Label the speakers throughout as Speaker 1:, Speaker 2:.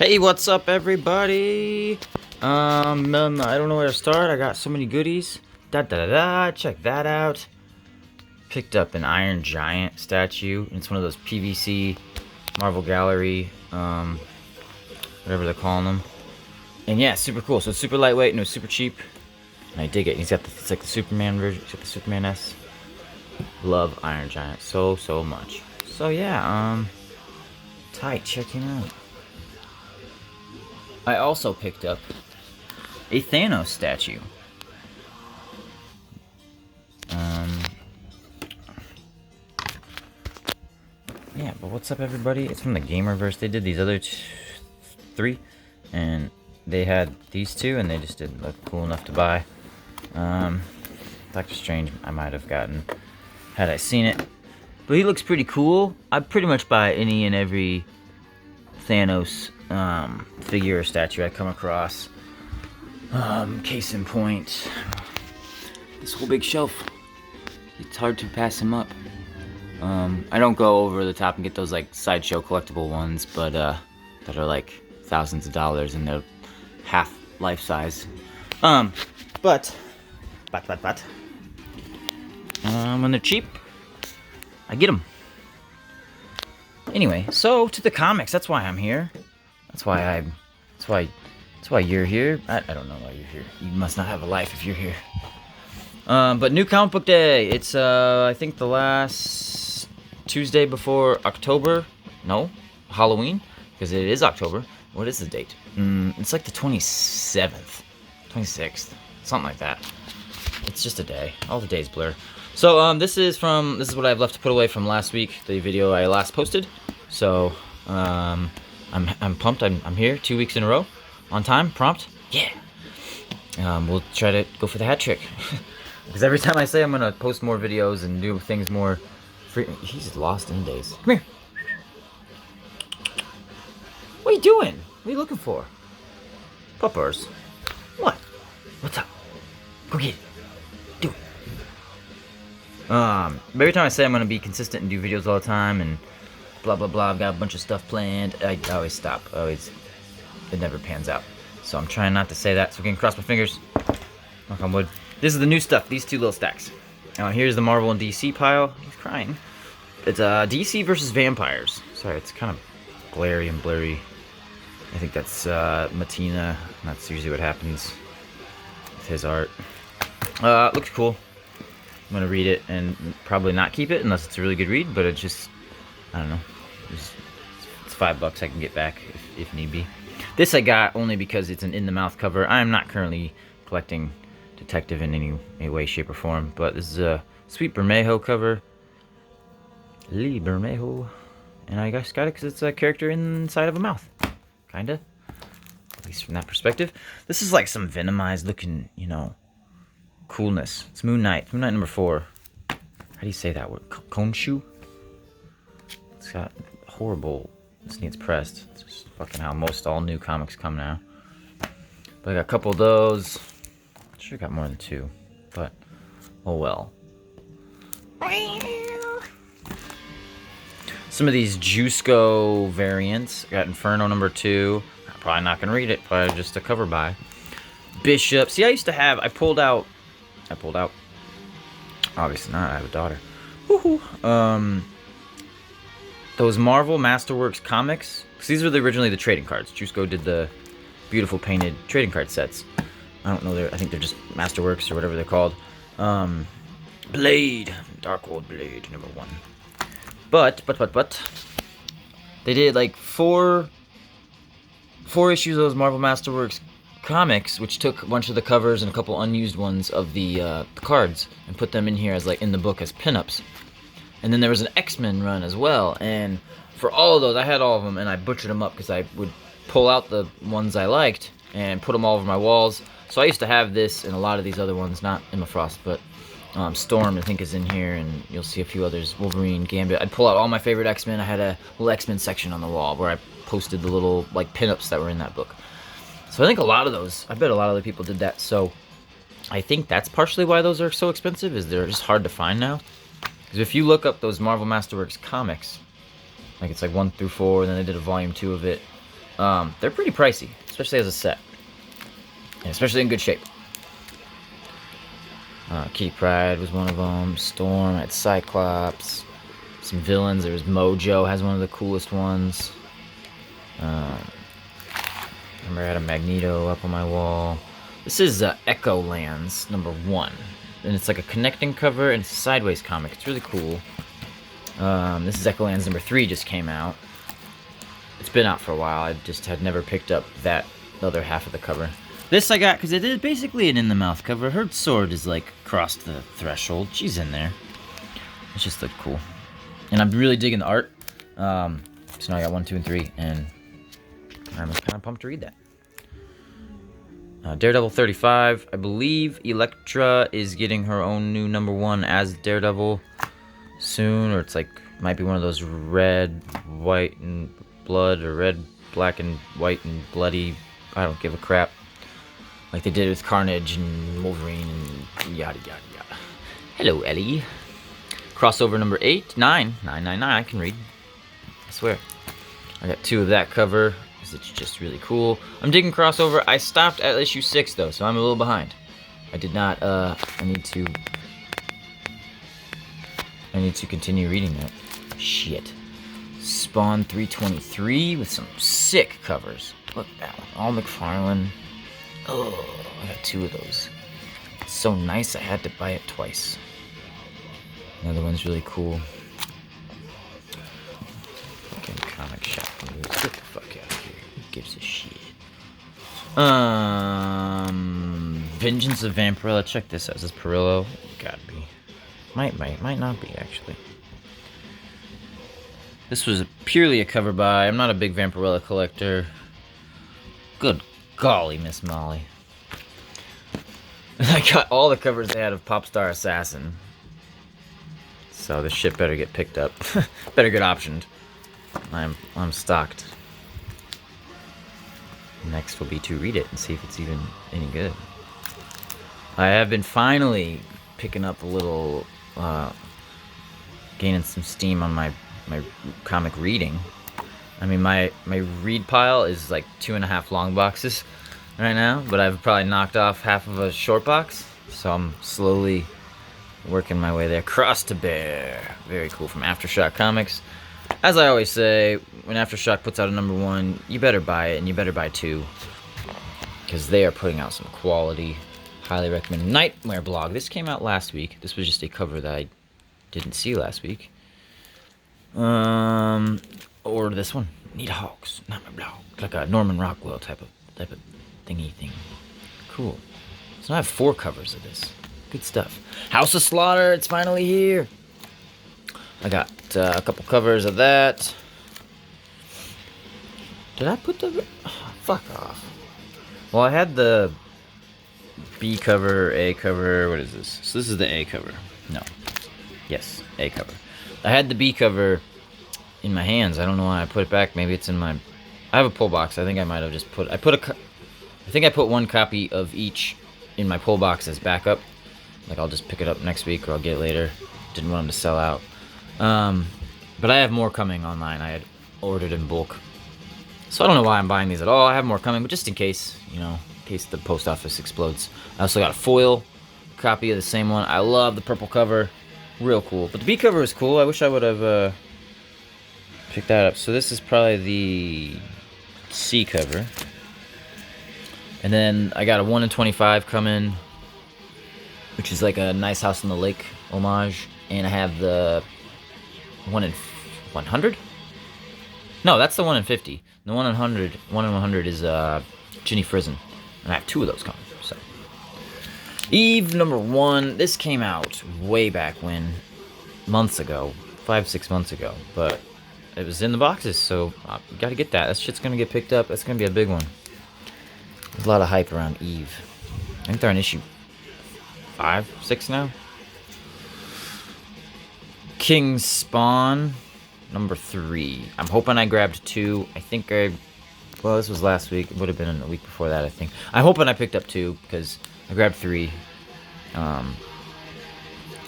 Speaker 1: Hey, what's up, everybody? I don't know where to start. I got so many goodies. Check that out. Picked up an Iron Giant statue. It's one of those PVC Marvel Gallery, whatever they're calling them. And yeah, super cool. So it's super lightweight and it was super cheap. And I dig it. He's got it's like the Superman version. He's got the Superman S. Love Iron Giant so much. So yeah, tight. Check him out. I also picked up a Thanos statue. Yeah, but what's up, everybody? It's from the Gamerverse. They did these other three, and they had these two, and they just didn't look cool enough to buy. Doctor Strange, I might have gotten had I seen it, but he looks pretty cool. I'd pretty much buy any and every Thanos figure or statue I come across. Case in point, this whole big shelf. It's hard to pass him up. I don't go over the top and get those like sideshow collectible ones, but that are like thousands of dollars and they're half life size. But when they're cheap, I get them. Anyway, so to the comics. That's why I'm here. That's why you're here. I don't know why you're here. You must not have a life if you're here. But new comic book day. It's I think the last Tuesday before October. No, Halloween, because it is October. What is the date? It's like the 27th, 26th, something like that. It's just a day. All the days blur. So this is what I have left to put away from last week, the video I last posted. So I'm pumped. I'm here 2 weeks in a row, on time, prompt. Yeah. We'll try to go for the hat trick. Because every time I say I'm gonna post more videos and do things more free, he's lost in days. Come here. What are you doing? What are you looking for? Puppers. What? What's up? Go get it. Do it. Every time I say I'm gonna be consistent and do videos all the time and blah blah blah, I've got a bunch of stuff planned, I always stop. It never pans out. So I'm trying not to say that, so I can cross my fingers. Knock on wood. This is the new stuff, these two little stacks. Here's the Marvel and DC pile. He's crying. It's DC versus vampires. Sorry, it's kind of glary and blurry. I think that's Matina. That's usually what happens with his art. Looks cool. I'm gonna read it and probably not keep it unless it's a really good read, but it's just, I don't know. It's $5 I can get back if need be. This I got only because it's an in-the-mouth cover. I am not currently collecting Detective in any way, shape, or form, but this is a Sweet Bermejo cover. Lee Bermejo. And I just got it because it's a character inside of a mouth. Kinda. At least from that perspective. This is like some Venomized looking, coolness. It's Moon Knight. Moon Knight number 4. How do you say that word? Konshu? It's got horrible. This needs pressed. It's just fucking how most all new comics come now. But I got a couple of those. I should have got more than 2. But, oh well. Some of these Jusco variants. I got Inferno number 2. I'm probably not going to read it. Probably just a cover buy. Bishop. See, I pulled out. Obviously not. I have a daughter. Woohoo. Those Marvel Masterworks comics. Because these were originally the trading cards. Jusco did the beautiful painted trading card sets. I don't know. I think they're just Masterworks or whatever they're called. Blade. Dark World Blade number 1. But. They did like four issues of those Marvel Masterworks comics, which took a bunch of the covers and a couple unused ones of the cards and put them in here as like in the book as pinups. And then there was an X-Men run as well, and for all of those, I had all of them, and I butchered them up because I would pull out the ones I liked and put them all over my walls. So I used to have this and a lot of these other ones, not Emma Frost, but Storm I think is in here, and you'll see a few others, Wolverine, Gambit. I'd pull out all my favorite X-Men. I had a little X-Men section on the wall where I posted the little like pinups that were in that book. So I think a lot of those, I bet a lot of other people did that. So I think that's partially why those are so expensive, is they're just hard to find now. Because if you look up those Marvel Masterworks comics, like it's like 1 through 4, and then they did a volume 2 of it, They're pretty pricey, especially as a set. And especially in good shape. Kitty Pryde was one of them. Storm had Cyclops. Some villains. There was Mojo, has one of the coolest ones. Remember I had a Magneto up on my wall. This is Echolan's #1. And it's like a connecting cover, and it's a sideways comic. It's really cool. This is Echolan's #3, just came out. It's been out for a while. I just had never picked up that other half of the cover. This I got because it is basically an in-the-mouth cover. Her sword is like crossed the threshold. She's in there. It just looked cool. And I'm really digging the art. So now I got 1, 2, and 3, and I'm kind of pumped to read that. Daredevil 35. I believe Elektra is getting her own new #1 as Daredevil soon, or it's like might be one of those red, white, and blood, or red, black, and white, and bloody. I don't give a crap. Like they did with Carnage and Wolverine and yada yada yada. Hello, Ellie. Crossover #9. I can read. I swear. I got 2 of that cover. It's just really cool. I'm digging crossover. I stopped at issue 6 though, so I'm a little behind. I did not. I need to continue reading that. Shit. Spawn 323 with some sick covers. Look at that one. All McFarlane. Oh, I got 2 of those. It's so nice I had to buy it twice. Another one's really cool. Fucking comic shop. Get the fuck out of here. Who gives a shit? Vengeance of Vampirilla. Check this out. Is this Perillo? Gotta be. Might not be, actually. This was purely a cover buy. I'm not a big Vampirilla collector. Good golly, Miss Molly. I got all the covers they had of Popstar Assassin. So this shit better get picked up. Better get optioned. I'm stocked. Next will be to read it and see if it's even any good. I have been finally picking up a little, gaining some steam on my comic reading. I mean, my read pile is like 2.5 long boxes right now, but I've probably knocked off half of a short box, so I'm slowly working my way there. Cross to Bear. Very cool, from Aftershock Comics. As I always say, when Aftershock puts out a #1, you better buy it, and you better buy 2. Because they are putting out some quality. Highly recommend. Nightmare Blog. This came out last week. This was just a cover that I didn't see last week. Or this one. Need Hawks. Nightmare Blog. Like a Norman Rockwell type of thingy thing. Cool. So I have 4 covers of this. Good stuff. House of Slaughter, it's finally here. I got a couple covers of that. Did I put the... Oh, fuck off. Well, I had the B cover, A cover. What is this? So this is the A cover. No. Yes, A cover. I had the B cover in my hands. I don't know why I put it back. Maybe it's in my... I have a pull box. I think I might have just put... I think I put 1 copy of each in my pull box as backup. Like, I'll just pick it up next week, or I'll get it later. Didn't want them to sell out. But I have more coming online. I had ordered in bulk. So I don't know why I'm buying these at all. I have more coming, but just in case, you know, in case the post office explodes. I also got a foil copy of the same one. I love the purple cover. Real cool. But the B cover is cool. I wish I would have picked that up. So this is probably the C cover. And then I got a 1 in 25 coming, which is like a Nice House on the Lake homage. And I have the 1 in 100? No, that's the 1 in 50. The 1 in 100 is Ginny Frizen. And I have 2 of those coming. So Eve #1. This came out way back when. Months ago. 5-6 months ago. But it was in the boxes, so you gotta get that. That shit's gonna get picked up. That's gonna be a big one. There's a lot of hype around Eve. I think they're on issue 5, 6 now. King's Spawn #3. I'm hoping I grabbed 2. I think well, this was last week. It would have been a week before that, I think. I'm hoping I picked up 2 because I grabbed 3.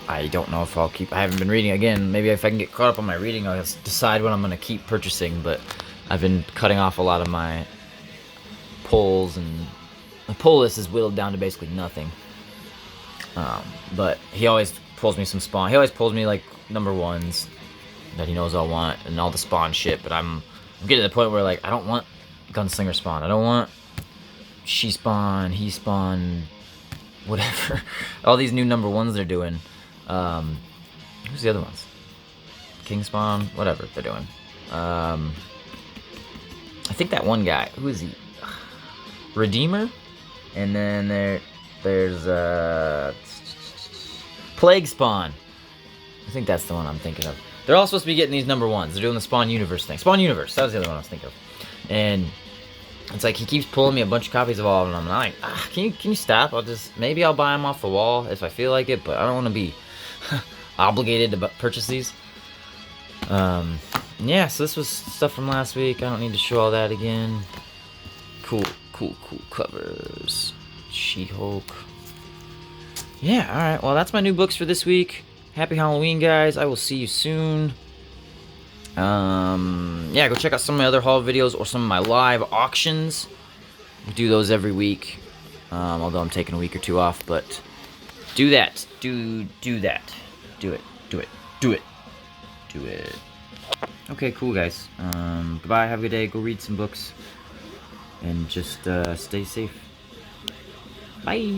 Speaker 1: I don't know if I'll keep... I haven't been reading again. Maybe if I can get caught up on my reading, I'll decide what I'm going to keep purchasing. But I've been cutting off a lot of my pulls, and the pull list is whittled down to basically nothing. But he always pulls me some spawn. He always pulls me like number ones that he knows I'll want, and all the spawn shit. But I'm getting to the point where like I don't want gunslinger spawn. I don't want she spawn, he spawn, whatever. All these new number ones they're doing. Who's the other ones? King spawn, whatever they're doing. I think that one guy. Who is he? Redeemer, and then there's Plague Spawn. I think that's the one I'm thinking of. They're all supposed to be getting these number ones. They're doing the Spawn Universe thing. Spawn Universe, that was the other one I was thinking of. And it's like he keeps pulling me a bunch of copies of all of them. And I'm like, can you stop? Maybe I'll buy them off the wall if I feel like it, but I don't want to be obligated to purchase these. Yeah, so this was stuff from last week. I don't need to show all that again. Cool covers. She-Hulk. Yeah, alright. Well, that's my new books for this week. Happy Halloween, guys. I will see you soon. Yeah, go check out some of my other haul videos or some of my live auctions. I do those every week. Although I'm taking a week or two off, but do that. Do that. Do it. Okay, cool, guys. Goodbye. Have a good day. Go read some books. And just stay safe. Bye.